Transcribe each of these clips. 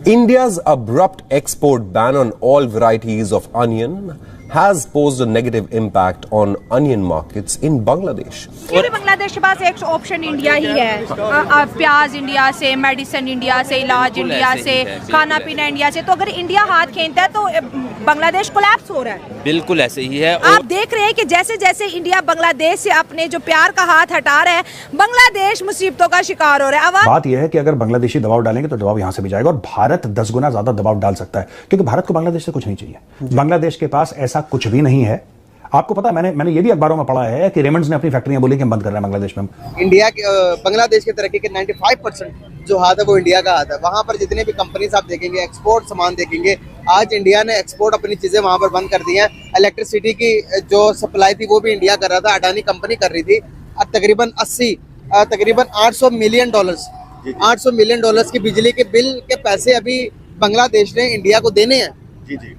India's abrupt export ban on all varieties of onion has posed a negative impact on onion markets in Bangladesh. और बांग्लादेश के पास एक option India ही है। प्याज India से, medicine India से, इलाज इंडिया से, खाना पीना इंडिया से। तो अगर इंडिया हाथ खींचता है तो बांग्लादेश कोलैप्स हो रहा है। बिल्कुल ऐसे ही है। आप देख रहे हैं कि जैसे जैसे इंडिया बांग्लादेश से अपने जो प्यार का हाथ हटा रहा है, बांग्लादेश मुसीबतों का शिकार हो रहा है। बात यह है कि अगर बांग्लादेशी दबाव डालेंगे तो दबाव यहां से भी जाएगा और भारत 10 गुना ज्यादा दबाव डाल सकता है, क्योंकि भारत को बांग्लादेश से कुछ नहीं चाहिए। बांग्लादेश के पास ऐसा कुछ भी नहीं है। आपको पता है, मैंने ये भी अखबारों में पढ़ा है कि रेमंड्स ने अपनी फैक्ट्रियां बोली कि हम बंद कर रहे हैं बांग्लादेश में। इंडिया बांग्लादेश की तरक्की के 95% जो हाथ है वो इंडिया का हाथ है। वहाँ पर जितने भी कंपनीज आप देखेंगे, एक्सपोर्ट सामान देखेंगे, आज इंडिया ने एक्सपोर्ट अपनी चीजें वहाँ पर बंद कर दी हैं। इलेक्ट्रिसिटी की जो सप्लाई थी वो भी इंडिया कर रहा था, अडानी कंपनी कर रही थी। तकरीबन 800 मिलियन डॉलर्स की बिजली के बिल के पैसे अभी बांग्लादेश ने इंडिया को देने हैं।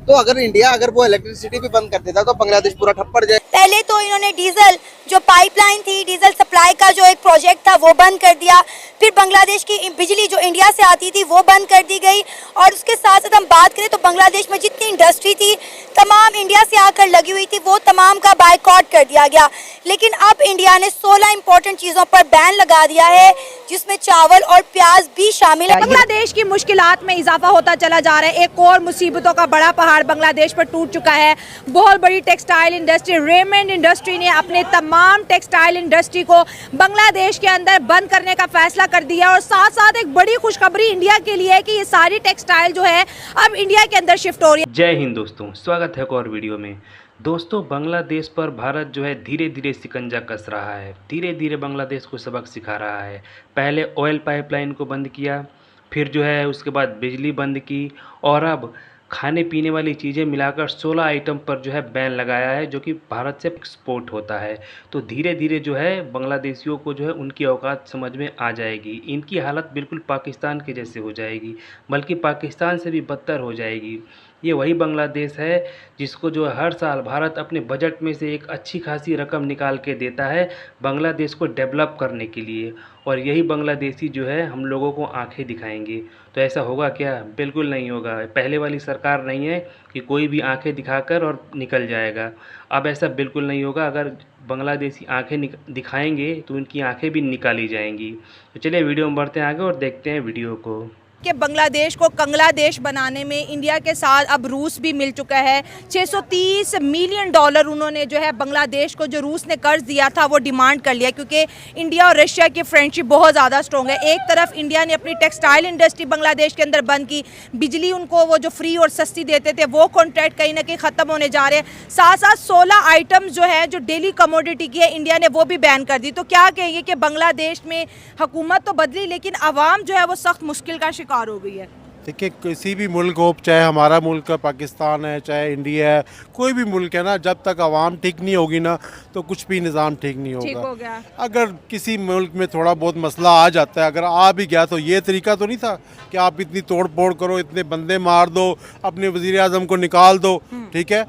तो अगर वो इलेक्ट्रिसिटी भी बंद कर देता तो बांग्लादेश पूरा ठप पड़ जाए। पहले तो इन्होंने डीजल जो पाइपलाइन थी, डीजल सप्लाई का जो एक प्रोजेक्ट था वो बंद कर दिया। फिर बांग्लादेश की बिजली जो इंडिया से आती थी वो बंद कर दी गई। और उसके साथ साथ हम बात करें तो बांग्लादेश में जितनी इंडस्ट्री थी तमाम इंडिया से आकर लगी हुई थी, वो तमाम का बायकॉट कर दिया गया। लेकिन अब इंडिया ने 16 इंपॉर्टेंट चीजों पर बैन लगा दिया है, जिसमें चावल और प्याज भी शामिल है। बांग्लादेश की मुश्किलात में इजाफा होता चला जा रहा है। एक और मुसीबतों का बड़ा पहाड़ बांग्लादेश पर टूट चुका है। बहुत बड़ी टेक्सटाइल इंडस्ट्री, रेमंड इंडस्ट्री ने अपने तमाम टेक्सटाइल इंडस्ट्री को बांग्लादेश के अंदर बंद करने का फैसला कर दिया। और साथ साथ एक बड़ी खुशखबरी इंडिया के लिए है कि ये सारी टेक्सटाइल जो है अब इंडिया के अंदर शिफ्ट हो रही है। जय हिंद दोस्तों, स्वागत है एक और वीडियो में। दोस्तों, बांग्लादेश पर भारत जो है धीरे धीरे शिकंजा कस रहा है, धीरे धीरे बांग्लादेश को सबक सिखा रहा है। पहले ऑयल पाइपलाइन को बंद किया, फिर जो है उसके बाद बिजली बंद की, और अब खाने पीने वाली चीज़ें मिलाकर 16 आइटम पर जो है बैन लगाया है, जो कि भारत से एक्सपोर्ट होता है। तो धीरे धीरे जो है बांग्लादेशियों को जो है उनकी औकात समझ में आ जाएगी। इनकी हालत बिल्कुल पाकिस्तान के जैसे हो जाएगी, बल्कि पाकिस्तान से भी बदतर हो जाएगी। ये वही बांग्लादेश है जिसको जो हर साल भारत अपने बजट में से एक अच्छी खासी रकम निकाल के देता है बांग्लादेश को डेवलप करने के लिए, और यही बांग्लादेशी जो है हम लोगों को आंखें दिखाएंगे। तो ऐसा होगा क्या? बिल्कुल नहीं होगा। पहले वाली सरकार नहीं है कि कोई भी आंखें दिखाकर और निकल जाएगा। अब ऐसा बिल्कुल नहीं होगा। अगर बांग्लादेशी आंखें दिखाएंगे तो उनकी आंखें भी निकाली जाएंगी। तो चलिए वीडियो में बढ़ते हैं आगे और देखते हैं वीडियो को। कि बांग्लादेश को कंगला देश बनाने में इंडिया के साथ अब रूस भी मिल चुका है। 630 मिलियन डॉलर उन्होंने जो है बांग्लादेश को, जो रूस ने कर्ज दिया था, वो डिमांड कर लिया, क्योंकि इंडिया और रशिया की फ्रेंडशिप बहुत ज़्यादा स्ट्रॉन्ग है। एक तरफ इंडिया ने अपनी टेक्सटाइल इंडस्ट्री बांग्लादेश के अंदर बंद की, बिजली उनको वो जो फ्री और सस्ती देते थे वो कॉन्ट्रैक्ट कहीं ना कहीं ख़त्म होने जा रहे हैं। साथ साथ 16 आइटम्स जो है जो डेली कमोडिटी की है, इंडिया ने वो भी बैन कर दी। तो क्या कहेंगे कि बांग्लादेश में हुकूमत तो बदली लेकिन आवाम जो है वो सख्त मुश्किल का शिकार हो गई है। देखिए, किसी भी मुल्क हो, चाहे हमारा मुल्क है पाकिस्तान है, चाहे इंडिया है, कोई भी मुल्क है ना, जब तक आवाम ठीक नहीं होगी ना तो कुछ भी निज़ाम ठीक नहीं होगा। ठीक हो गया। अगर किसी मुल्क में थोड़ा बहुत मसला आ जाता है, अगर आ भी गया, तो ये तरीका तो नहीं था कि आप इतनी तोड़ फोड़ करो, इतने बंदे मार दो, अपने वज़ीर आज़म को निकाल दो। ठीक है,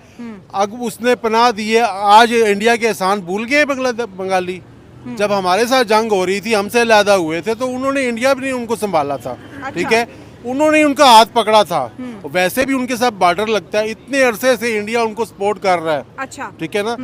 अब उसने पनाह दी है। आज इंडिया के एहसान भूल गए बंगाली। जब हमारे साथ जंग हो रही थी, हमसे अलहदा हुए थे, तो उन्होंने इंडिया भी नहीं उनको संभाला था। ठीक है, उन्होंने उनका हाथ पकड़ा था। वैसे भी उनके साथ बॉर्डर लगता है, इतने अरसे से इंडिया उनको सपोर्ट कर रहा है। अच्छा, ठीक है ना।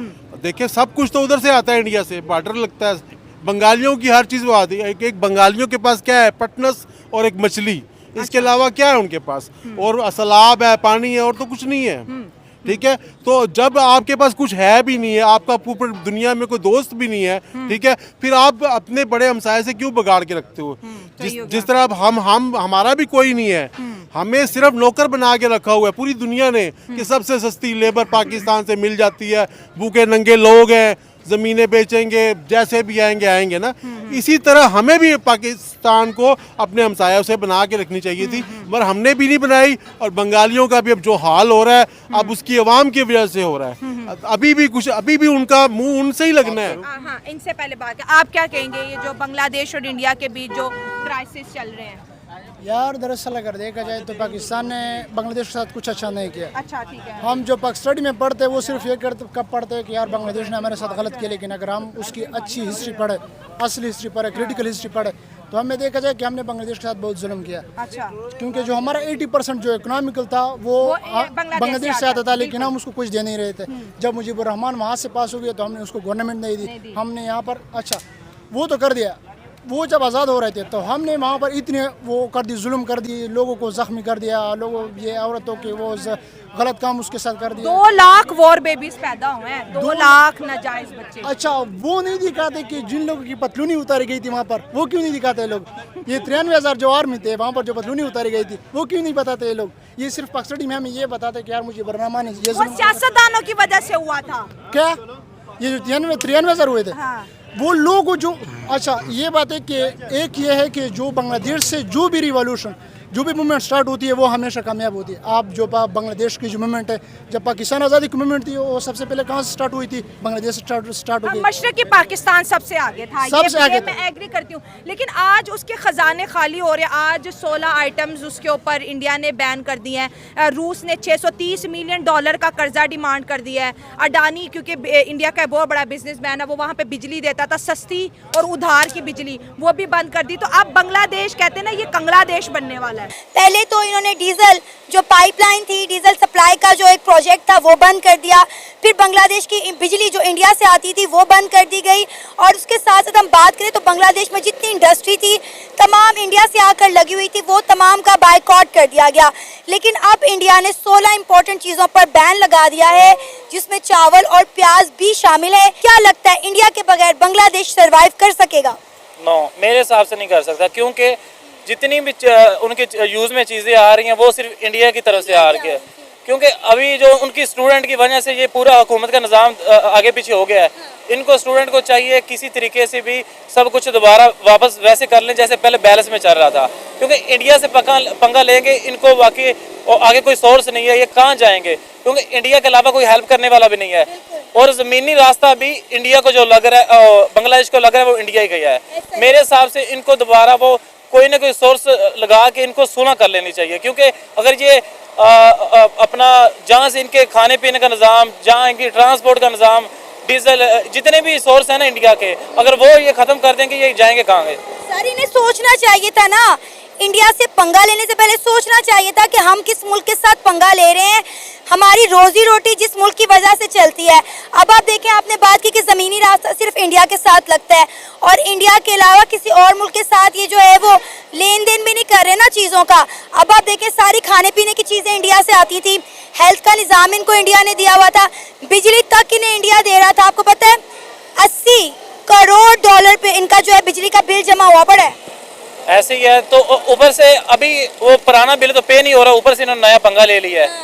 देखिए, सब कुछ तो उधर से आता है, इंडिया से बॉर्डर लगता है। बंगालियों की हर चीज़ वो आती है। एक बंगालियों के पास क्या है? पटनस और एक मछली। इसके अलावा क्या है उनके पास? और सलाब है, पानी है, और तो कुछ नहीं है। ठीक है, तो जब आपके पास कुछ है भी नहीं है, आपका पूरी दुनिया में कोई दोस्त भी नहीं है, ठीक है, फिर आप अपने बड़े हमसाये से क्यों बिगाड़ के रखते हो? जिस तरह अब हमारा भी कोई नहीं है, हमें सिर्फ नौकर बना के रखा हुआ है पूरी दुनिया ने कि सबसे सस्ती लेबर पाकिस्तान से मिल जाती है, भूखे नंगे लोग हैं, ज़मीनें बेचेंगे, जैसे भी आएंगे ना। इसी तरह हमें भी पाकिस्तान को अपने हमसायों से बना के रखनी चाहिए थी, मगर हमने भी नहीं बनाई। और बंगालियों का भी अब जो हाल हो रहा है, अब उसकी आवाम की वजह से हो रहा है। अभी भी उनका मुंह उनसे ही लगना है। हाँ, इनसे पहले बात है, आप क्या कहेंगे ये जो बांग्लादेश और इंडिया के बीच जो क्राइसिस चल रहे हैं? यार, दरअसल अगर देखा जाए तो पाकिस्तान ने बांग्लादेश के साथ कुछ अच्छा नहीं किया। अच्छा, ठीक है। हम जो स्टडी में पढ़ते हैं वो सिर्फ ये कब पढ़ते हैं कि यार बांग्लादेश ने हमारे साथ गलत किया, लेकिन अगर हम उसकी अच्छी हिस्ट्री पढ़े, असली हिस्ट्री पढ़े, क्रिटिकल हिस्ट्री पढ़े, तो हमें देखा जाए कि हमने बांग्लादेश के साथ बहुत जुल्म किया, अच्छा, क्योंकि जो हमारा 80% जो इकोनॉमिकल था वो बांग्लादेश से आता था, लेकिन हम उसको कुछ दे नहीं रहे थे। जब मुजीबुर रहमान वहाँ से पास हो गया तो हमने उसको गवर्नमेंट नहीं दी, हमने यहाँ पर अच्छा वो तो कर दिया। वो जब आज़ाद हो रहे थे तो हमने वहाँ पर इतने वो कर दी, जुल्म कर दी, लोगों को जख्मी कर दिया, लोगों ये औरतों के वो गलत काम उसके साथ कर दिया। 2 लाख वॉर बेबीज पैदा हुए हैं, 2 लाख नाजायज बच्चे। अच्छा, वो नहीं दिखाते कि जिन लोगों की पतलूनी उतारी गई थी वहाँ पर, वो क्यों नहीं दिखाते लोग? ये 93,000 जो आर्मी थे वहाँ पर जो पतलूनी उतारी गई थी वो क्यों नहीं बताते ये लोग? ये सिर्फ पगसड़ी में हमें ये बताते कि यार मुझे बरनामा ने ये वो सियासतदानों की वजह से हुआ था क्या? ये जो 93,000 हुए थे, हाँ। वो लोग जो अच्छा ये बात है कि एक ये है कि जो बांग्लादेश से जो भी रिवॉल्यूशन जो भी मूवमेंट स्टार्ट होती है वो हमेशा कामयाब होती है। आप जो बांग्लादेश की जो मूवमेंट है, जब पाकिस्तान आज़ादी की मूवमेंट थी वो सबसे पहले कहाँ से स्टार्ट हुई थी? बांग्लादेश से स्टार्ट हो गई। मशरक़ी पाकिस्तान सबसे आगे था, सबसे आगे था। मैं एग्री करती हूँ, लेकिन आज उसके खजाने खाली हो रहे हैं। आज 16 आइटम्स उसके ऊपर इंडिया ने बैन कर दिए हैं। रूस ने $630 मिलियन का कर्जा डिमांड कर दिया है। अडानी, क्योंकि इंडिया का बहुत बड़ा बिजनेसमैन है, वो वहाँ पे बिजली देता था सस्ती और उधार की बिजली, वो भी बंद कर दी। तो अब बांग्लादेश कहते हैं ना ये कंगलादेश बनने वाला है। पहले तो इन्होंने डीजल जो पाइपलाइन थी, डीजल सप्लाई का जो एक प्रोजेक्ट था वो बंद कर दिया। फिर बांग्लादेश की बिजली जो इंडिया से आती थी वो बंद कर दी गई। और उसके साथ साथ हम बात करें तो बांग्लादेश में जितनी इंडस्ट्री थी तमाम इंडिया से आकर लगी हुई थी, वो तमाम का बायकॉट कर दिया गया। लेकिन अब इंडिया ने 16 इंपॉर्टेंट चीज़ों पर बैन लगा दिया है, जिसमें चावल और प्याज भी शामिल है। क्या लगता है इंडिया के बगैर बांग्लादेश सर्वाइव कर सकेगा? नो, मेरे हिसाब से नहीं कर सकता, क्योंकि जितनी भी उनके यूज़ में चीज़ें आ रही हैं वो सिर्फ इंडिया की तरफ से आ रही है। क्योंकि अभी जो उनकी स्टूडेंट की वजह से ये पूरा हुकूमत का निज़ाम आगे पीछे हो गया है। इनको स्टूडेंट को चाहिए किसी तरीके से भी सब कुछ दोबारा वापस वैसे कर लें जैसे पहले बैलेंस में चल रहा था, क्योंकि इंडिया से पंगा लेंगे इनको बाकी आगे कोई सोर्स नहीं है, ये कहाँ जाएंगे? क्योंकि इंडिया के अलावा कोई हेल्प करने वाला भी नहीं है। और ज़मीनी रास्ता भी इंडिया को जो लग रहा है, बांग्लादेश को लग रहा है, वो इंडिया ही गया है। मेरे हिसाब से इनको दोबारा वो कोई ना कोई सोर्स लगा के इनको सुलह कर लेनी चाहिए, क्योंकि अगर ये अपना जहाँ से इनके खाने पीने का निज़ाम, जहाँ इनकी ट्रांसपोर्ट का निज़ाम, डीजल, जितने भी सोर्स हैं ना इंडिया के, अगर वो ये ख़त्म कर देंगे ये जाएंगे कहाँ गए? सर, इन्हें सोचना चाहिए था ना, इंडिया से पंगा लेने से पहले सोचना चाहिए था कि हम किस मुल्क के साथ पंगा ले रहे हैं। हमारी रोजी रोटी जिस मुल्क की वजह से चलती है। अब आप देखें, आपने बात की कि ज़मीनी रास्ता सिर्फ इंडिया के साथ लगता है और इंडिया के अलावा किसी और मुल्क के साथ ये जो है वो लेन देन भी नहीं कर रहे ना चीज़ों का। अब आप देखें, सारी खाने पीने की चीज़ें इंडिया से आती थी, हेल्थ का निज़ाम इनको इंडिया ने दिया हुआ था, बिजली तक इन्हें इंडिया दे रहा था। आपको पता है 80 करोड़ डॉलर पे इनका जो है बिजली का बिल जमा हुआ पड़ा है। ऐसे ही है, तो ऊपर से अभी वो पुराना बिल तो पे नहीं हो रहा, ऊपर से इन्होंने नया पंगा ले लिया है।